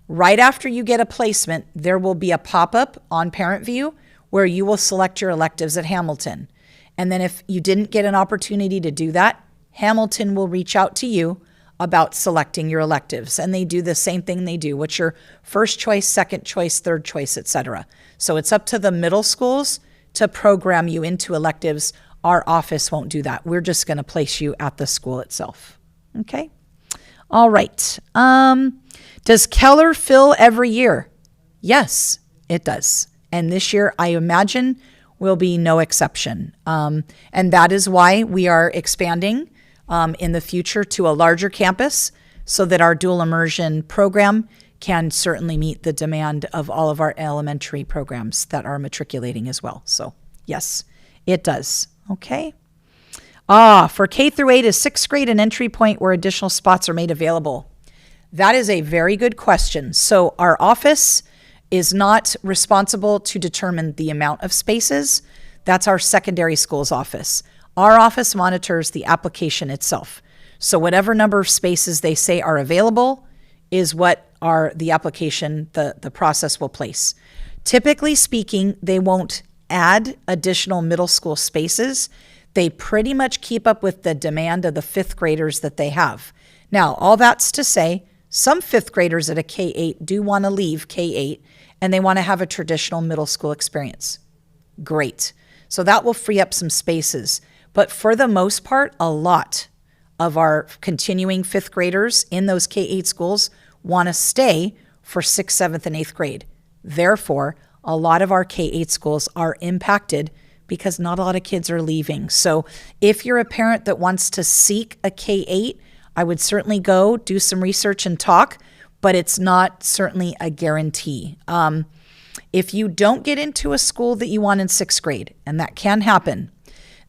Right after you get a placement, there will be a pop-up on Parent View where you will select your electives at Hamilton. And then if you didn't get an opportunity to do that, Hamilton will reach out to you about selecting your electives. And they do the same thing they do. What's your first choice, second choice, third choice, etc. So it's up to the middle schools to program you into electives. Our office won't do that. We're just going to place you at the school itself. Okay? All right. Does Keller fill every year? Yes, it does. And this year, I imagine, will be no exception. And that is why we are expanding in the future to a larger campus so that our dual immersion program can certainly meet the demand of all of our elementary programs that are matriculating as well. So yes, it does. Okay. For K through 8, is 6th grade an entry point where additional spots are made available? That is a very good question. So our office is not responsible to determine the amount of spaces. That's our secondary schools office. Our office monitors the application itself. So whatever number of spaces they say are available is what the application, the process will place. Typically speaking, they won't add additional middle school spaces. They pretty much keep up with the demand of the 5th graders that they have. Now, all that's to say, some 5th graders at a K-8 do want to leave K-8 and they want to have a traditional middle school experience. Great. So that will free up some spaces. But for the most part, a lot of our continuing 5th graders in those K-8 schools want to stay for 6th, 7th, and 8th grade. Therefore, a lot of our K-8 schools are impacted because not a lot of kids are leaving. So if you're a parent that wants to seek a K-8, I would certainly go do some research and talk, but it's not certainly a guarantee. If you don't get into a school that you want in 6th grade, and that can happen,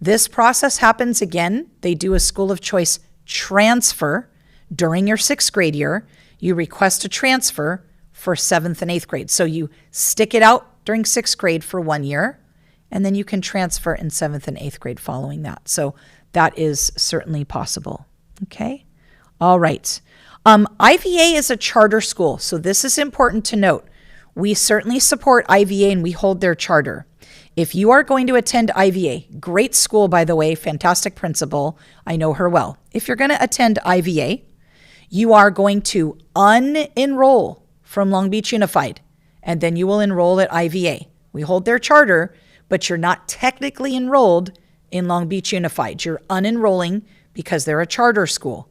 this process happens again. They do a school of choice transfer during your 6th grade year. You request a transfer for 7th and 8th grade. So you stick it out during 6th grade for 1 year, and then you can transfer in 7th and 8th grade following that. So that is certainly possible. Okay. All right. IVA is a charter school. So this is important to note. We certainly support IVA and we hold their charter. If you are going to attend IVA, great school, by the way, fantastic principal. I know her well. If you're going to attend IVA, you are going to unenroll from Long Beach Unified, and then you will enroll at IVA. We hold their charter, but you're not technically enrolled in Long Beach Unified. You're unenrolling because they're a charter school.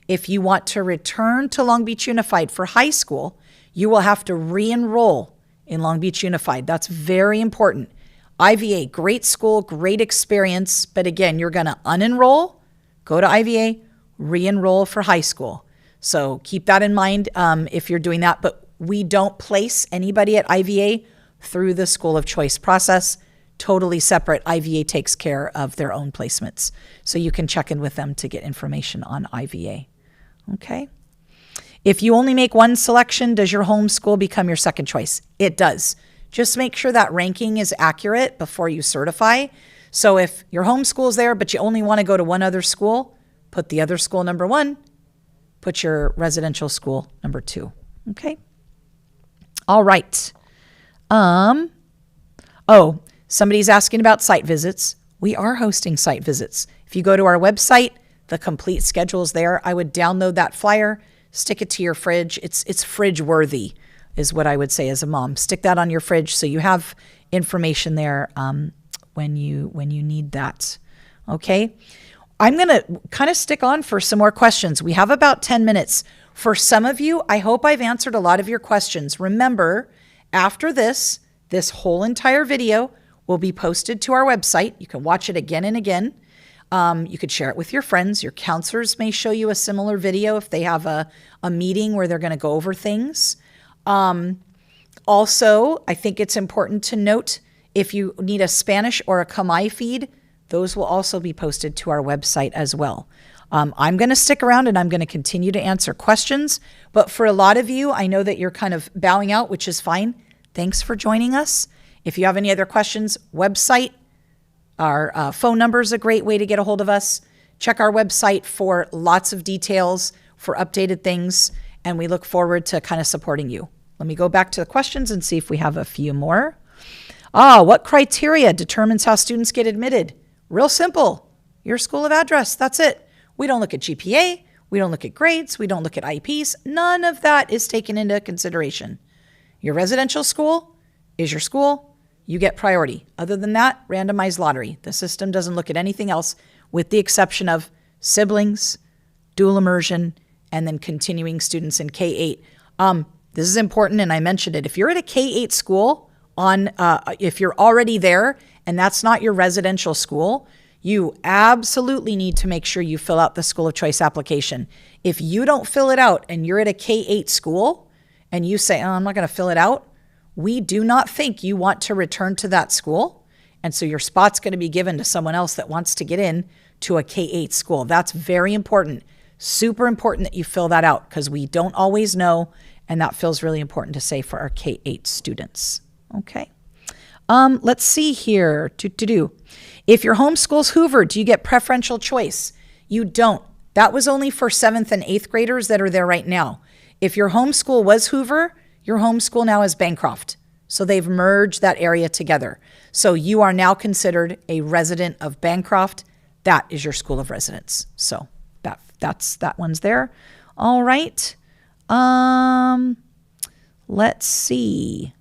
If you want to return to Long Beach Unified for high school, you will have to re-enroll in Long Beach Unified. That's very important. IVA, great school, great experience, but again, you're going to unenroll, go to IVA, re-enroll for high school. So keep that in mind if you're doing that, but we don't place anybody at IVA through the school of choice process. Totally separate. IVA takes care of their own placements. So you can check in with them to get information on IVA. Okay. If you only make one selection, does your home school become your second choice? It does. Just make sure that ranking is accurate before you certify. So if your home school is there, but you only want to go to one other school, put the other school number 1, put your residential school number 2. Okay. All right. Somebody's asking about site visits. We are hosting site visits. If you go to our website, the complete schedule is there. I would download that flyer, stick it to your fridge. It's fridge worthy is what I would say as a mom. Stick that on your fridge so you have information there when you need that. Okay. I'm going to kind of stick on for some more questions. We have about 10 minutes. For some of you, I hope I've answered a lot of your questions. Remember, after this whole entire video will be posted to our website. You can watch it again and again. You could share it with your friends. Your counselors may show you a similar video if they have a meeting where they're going to go over things. Also, I think it's important to note if you need a Spanish or a Kamai feed, those will also be posted to our website as well. I'm going to stick around and I'm going to continue to answer questions. But for a lot of you, I know that you're kind of bowing out, which is fine. Thanks for joining us. If you have any other questions, website, our phone number is a great way to get a hold of us. Check our website for lots of details, for updated things, and we look forward to kind of supporting you. Let me go back to the questions and see if we have a few more. What criteria determines how students get admitted? Real simple. Your school of address. That's it. We don't look at GPA. We don't look at grades. We don't look at IEPs. None of that is taken into consideration. Your residential school is your school. You get priority. Other than that, randomized lottery. The system doesn't look at anything else with the exception of siblings, dual immersion, and then continuing students in K-8. This is important, and I mentioned it. If you're at a K-8 school, if you're already there and that's not your residential school, you absolutely need to make sure you fill out the school of choice application. If you don't fill it out and you're at a K-8 school and you say, I'm not going to fill it out, we do not think you want to return to that school. And so your spot's going to be given to someone else that wants to get in to a K-8 school. That's very important. Super important that you fill that out because we don't always know. And that feels really important to say for our K-8 students. Okay. Let's see here. If your homeschool's Hoover, do you get preferential choice? You don't. That was only for 7th and 8th graders that are there right now. If your homeschool was Hoover, your homeschool now is Bancroft. So they've merged that area together. So you are now considered a resident of Bancroft. That is your school of residence. So that one's there. All right. Let's see.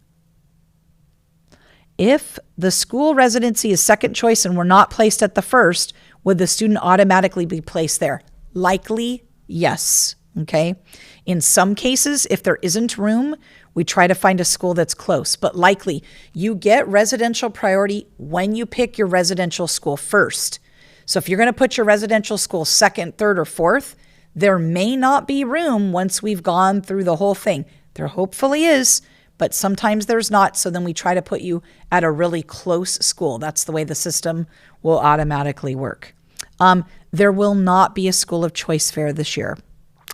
If the school residency is second choice and we're not placed at the first, would the student automatically be placed there? Likely, yes. Okay. In some cases, if there isn't room, we try to find a school that's close, but likely you get residential priority when you pick your residential school first. So if you're going to put your residential school second, third, or fourth, there may not be room once we've gone through the whole thing. There hopefully is, but sometimes there's not. So then we try to put you at a really close school. That's the way the system will automatically work. There will not be a school of choice fair this year.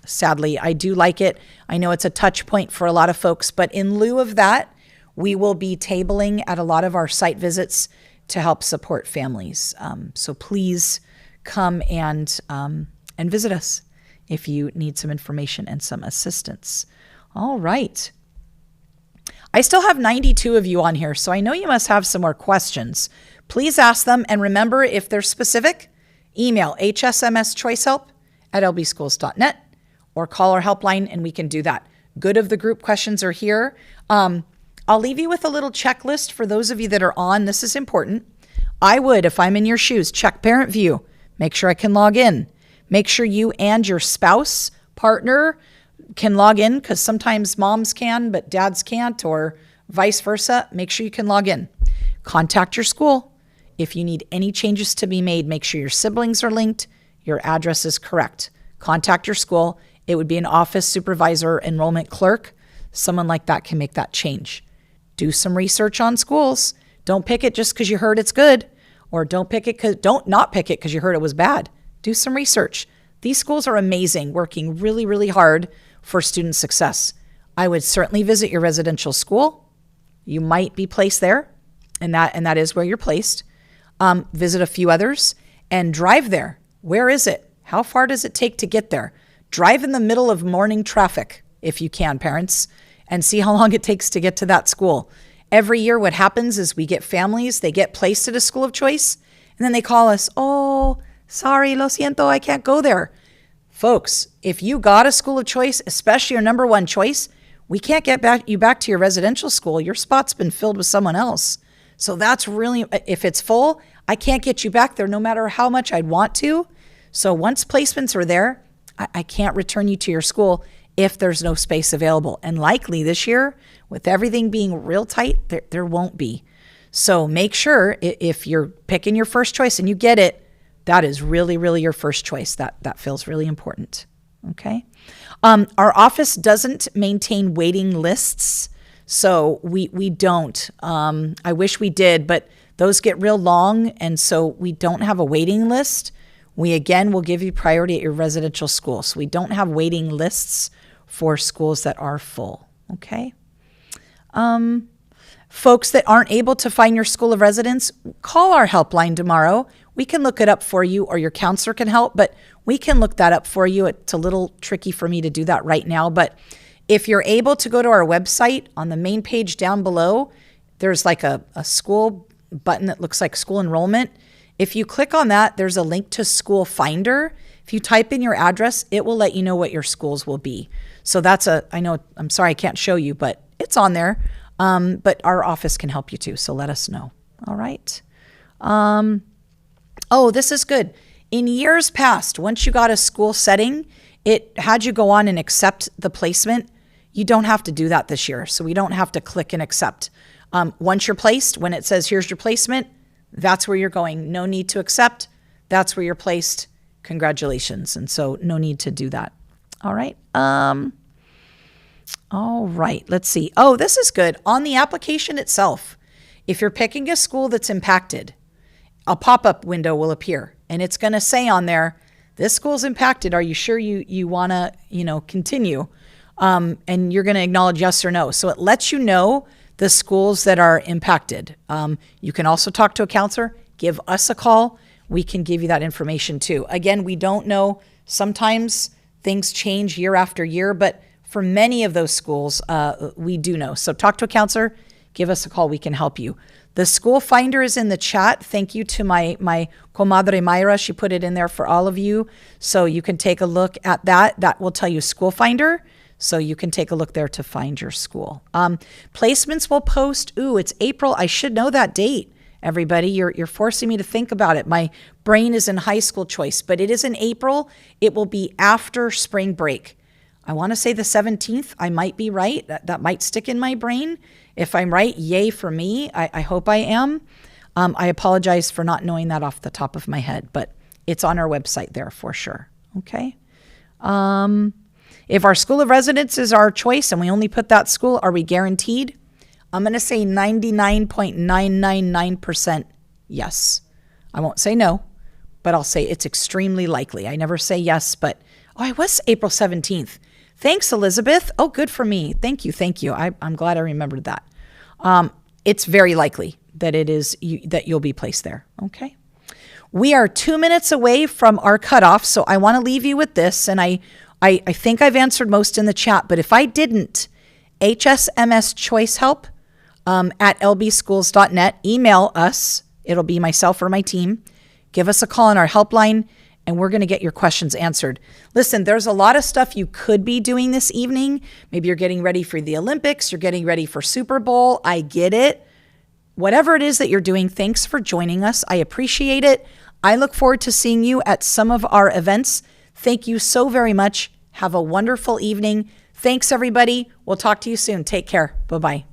Sadly, I do like it. I know it's a touch point for a lot of folks, but in lieu of that, we will be tabling at a lot of our site visits to help support families. So please come and visit us if you need some information and some assistance. All right. I still have 92 of you on here, so I know you must have some more questions. Please ask them, and remember, if they're specific, email hsmschoicehelp@lbschools.net or call our helpline, and we can do that. Good of the group questions are here. I'll leave you with a little checklist for those of you that are on. This is important. I would, if I'm in your shoes, check parent view. Make sure I can log in. Make sure you and your spouse, partner, can log in, because sometimes moms can, but dads can't, or vice versa. Make sure you can log in. Contact your school. If you need any changes to be made, make sure your siblings are linked, your address is correct. Contact your school. It would be an office supervisor, enrollment clerk. Someone like that can make that change. Do some research on schools. Don't pick it just because you heard it's good, or don't not pick it because you heard it was bad. Do some research. These schools are amazing, working really, really hard for student success. I would certainly visit your residential school. You might be placed there, and that is where you're placed. Visit a few others and drive there. Where is it? How far does it take to get there? Drive in the middle of morning traffic, if you can, parents, and see how long it takes to get to that school. Every year what happens is we get families, they get placed at a school of choice, and then they call us, oh, sorry, lo siento, I can't go there. Folks, if you got a school of choice, especially your number one choice, we can't get you back to your residential school. Your spot's been filled with someone else. So that's really, if it's full, I can't get you back there no matter how much I'd want to. So once placements are there, I can't return you to your school if there's no space available. And likely this year, with everything being real tight, there won't be. So make sure if you're picking your first choice and you get it, that is really, really your first choice. That feels really important. Okay. Our office doesn't maintain waiting lists. So we don't. I wish we did, but those get real long, and so we don't have a waiting list. We, again, will give you priority at your residential school. So we don't have waiting lists for schools that are full, okay? Folks that aren't able to find your school of residence, call our helpline tomorrow. We can look it up for you, or your counselor can help, but we can look that up for you. It's a little tricky for me to do that right now, but if you're able to go to our website, on the main page down below, there's like a school button that looks like school enrollment. If you click on that, there's a link to School Finder. If you type in your address, it will let you know what your schools will be. So I know, I'm sorry I can't show you, but it's on there. But our office can help you too, so let us know. All right. This is good. In years past, once you got a school setting, it had you go on and accept the placement. You don't have to do that this year, so we don't have to click and accept. Once you're placed, when it says, here's your placement, that's where you're going. No need to accept. That's where you're placed. Congratulations. And so no need to do that. All right. All right. Let's see. Oh, this is good. On the application itself, if you're picking a school that's impacted, a pop-up window will appear, and it's going to say on there, this school's impacted. Are you sure you want to, continue? And you're going to acknowledge yes or no. So it lets you know the schools that are impacted. You can also talk to a counselor, give us a call. We can give you that information too. Again, we don't know. Sometimes things change year after year, but for many of those schools, we do know. So talk to a counselor, give us a call. We can help you. The School Finder is in the chat. Thank you to my comadre Mayra. She put it in there for all of you. So you can take a look at that. That will tell you School Finder. So you can take a look there to find your school. Placements will post. Ooh, it's April. I should know that date, everybody. You're forcing me to think about it. My brain is in high school choice, but it is in April. It will be after spring break. I want to say the 17th. I might be right. That might stick in my brain. If I'm right, yay for me. I hope I am. I apologize for not knowing that off the top of my head, but it's on our website there for sure. Okay. If our school of residence is our choice and we only put that school, are we guaranteed? I'm going to say 99.999% yes. I won't say no, but I'll say it's extremely likely. I never say yes, but I was April 17th. Thanks, Elizabeth. Oh, good for me. Thank you. I'm glad I remembered that. It's very likely that that you'll be placed there. Okay. We are 2 minutes away from our cutoff, so I want to leave you with this, and I think I've answered most in the chat, but if I didn't, HSMS Choice Help at lbschools.net, email us. It'll be myself or my team. Give us a call on our helpline, and we're going to get your questions answered. Listen, there's a lot of stuff you could be doing this evening. Maybe you're getting ready for the Olympics. You're getting ready for Super Bowl. I get it. Whatever it is that you're doing, thanks for joining us. I appreciate it. I look forward to seeing you at some of our events. Thank you so very much. Have a wonderful evening. Thanks, everybody. We'll talk to you soon. Take care. Bye-bye.